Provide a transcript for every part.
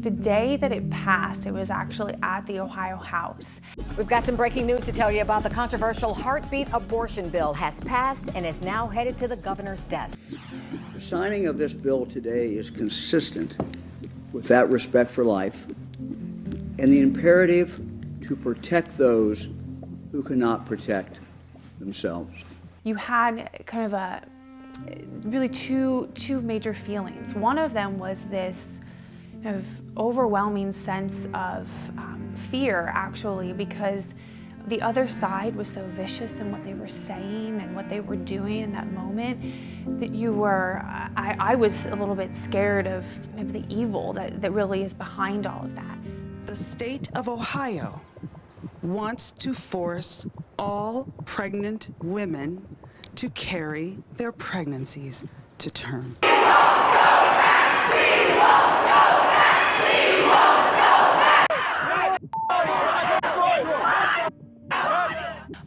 The day that it passed, it was actually at the Ohio House. We've got some breaking news to tell you about. The controversial heartbeat abortion bill has passed and is now headed to the governor's desk. The signing of this bill today is consistent with that respect for life and the imperative to protect those who cannot protect themselves. You had kind of really two major feelings. One of them was this kind of overwhelming sense of fear, actually, because the other side was so vicious in what they were saying and what they were doing in that moment that I was a little bit scared of the evil that really is behind all of that. The state of Ohio wants to force all pregnant women to carry their pregnancies to term.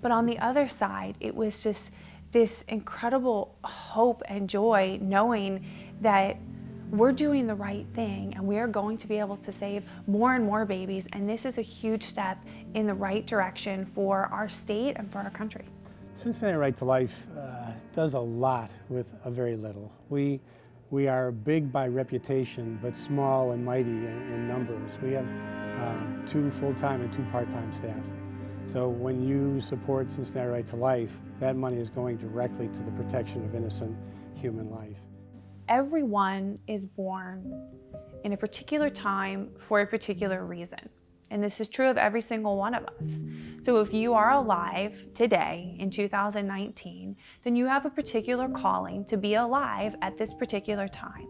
But on the other side, it was just this incredible hope and joy knowing that we're doing the right thing and we are going to be able to save more and more babies, and this is a huge step in the right direction for our state and for our country. Cincinnati Right to Life does a lot with a very little. We are big by reputation, but small and mighty in numbers. We have 2 full-time and 2 part-time staff. So when you support Cincinnati Right to Life, that money is going directly to the protection of innocent human life. Everyone is born in a particular time for a particular reason. And this is true of every single one of us. So if you are alive today in 2019, then you have a particular calling to be alive at this particular time.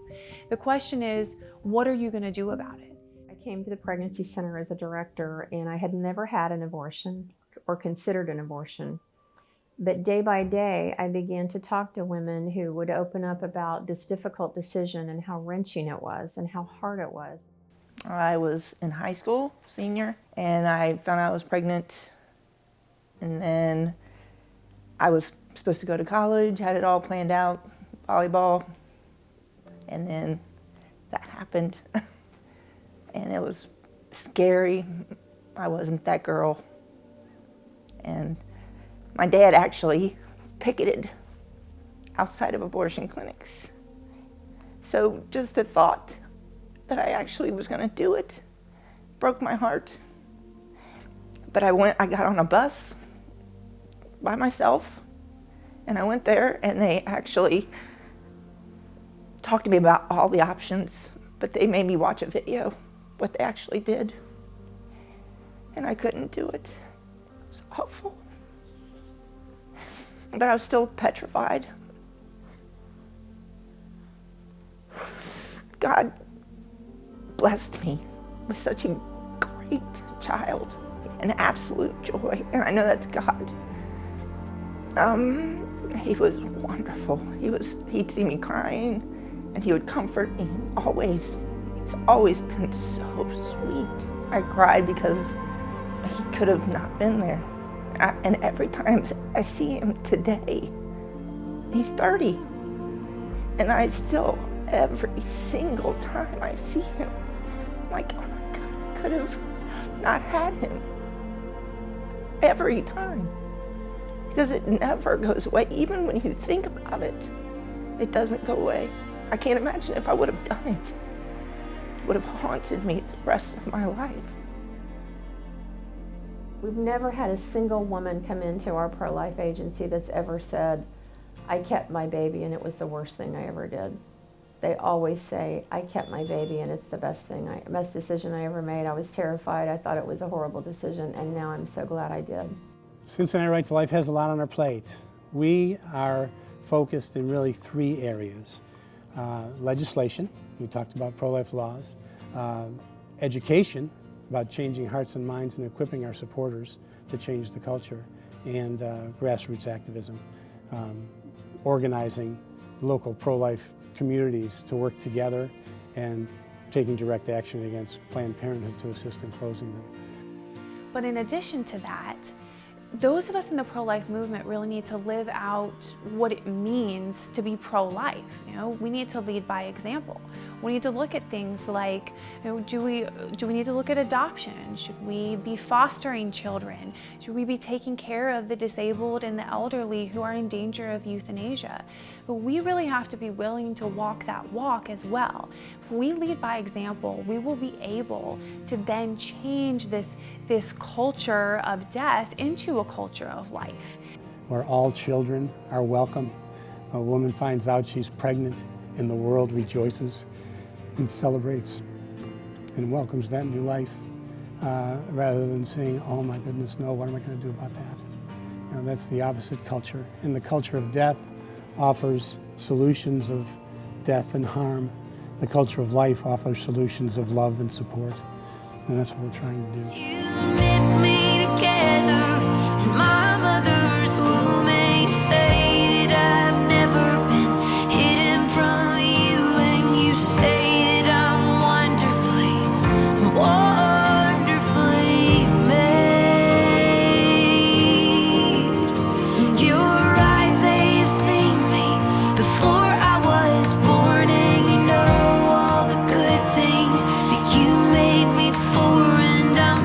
The question is, what are you going to do about it? I came to the pregnancy center as a director, and I had never had an abortion or considered an abortion. But day by day, I began to talk to women who would open up about this difficult decision and how wrenching it was and how hard it was. I was in high school, senior, and I found out I was pregnant. And then I was supposed to go to college, had it all planned out, volleyball. And then that happened. And it was scary. I wasn't that girl. And my dad actually picketed outside of abortion clinics. So just the thought that I actually was going to do it broke my heart. But I got on a bus by myself, and I went there, and they actually talked to me about all the options, but they made me watch a video, what they actually did, and I couldn't do it. It was awful. But I was still petrified. God blessed me with such a great child, an absolute joy, and I know that's God. He was wonderful. He'd see me crying, and he would comfort me always. He's always been so sweet. I cried because he could have not been there. And every time I see him today, he's 30, and I still, every single time I see him, I'm like, oh my God, I could have not had him. Every time. Because it never goes away. Even when you think about it, it doesn't go away. I can't imagine if I would have done it. It would have haunted me the rest of my life. We've never had a single woman come into our pro-life agency that's ever said, I kept my baby and it was the worst thing I ever did. They always say, I kept my baby and it's the best decision I ever made. I was terrified. I thought it was a horrible decision, and now I'm so glad I did. Cincinnati Right to Life has a lot on our plate. We are focused in really 3 areas. Legislation, we talked about pro-life laws, education, about changing hearts and minds and equipping our supporters to change the culture, and grassroots activism, organizing local pro-life communities to work together and taking direct action against Planned Parenthood to assist in closing them. But in addition to that, those of us in the pro-life movement really need to live out what it means to be pro-life. You know, we need to lead by example. We need to look at things like, do we need to look at adoption? Should we be fostering children? Should we be taking care of the disabled and the elderly who are in danger of euthanasia? But we really have to be willing to walk that walk as well. If we lead by example, we will be able to then change this culture of death into a culture of life. Where all children are welcome. A woman finds out she's pregnant and the world rejoices and celebrates and welcomes that new life, rather than saying, oh my goodness, no, what am I going to do about that? That's the opposite culture. And the culture of death offers solutions of death and harm. The culture of life offers solutions of love and support. And that's what we're trying to do. You knit me together in my mother's womb, and you say that I've never been hidden from you, and you say that I'm wonderfully made. Your eyes, they have seen me before I was born, and you know all the good things that you made me for, and I'm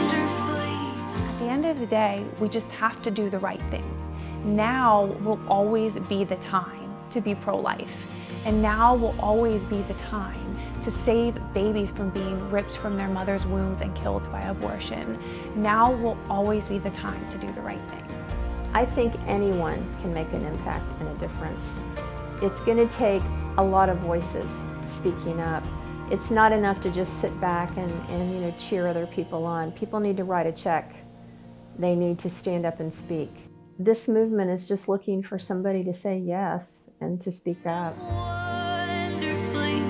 wonderfully. At the end of the day, we just have to do the right thing. Now will always be the time to be pro-life. And now will always be the time to save babies from being ripped from their mother's wombs and killed by abortion. Now will always be the time to do the right thing. I think anyone can make an impact and a difference. It's going to take a lot of voices speaking up. It's not enough to just sit back and cheer other people on. People need to write a check. They need to stand up and speak. This movement is just looking for somebody to say yes and to speak up. Wonderfully,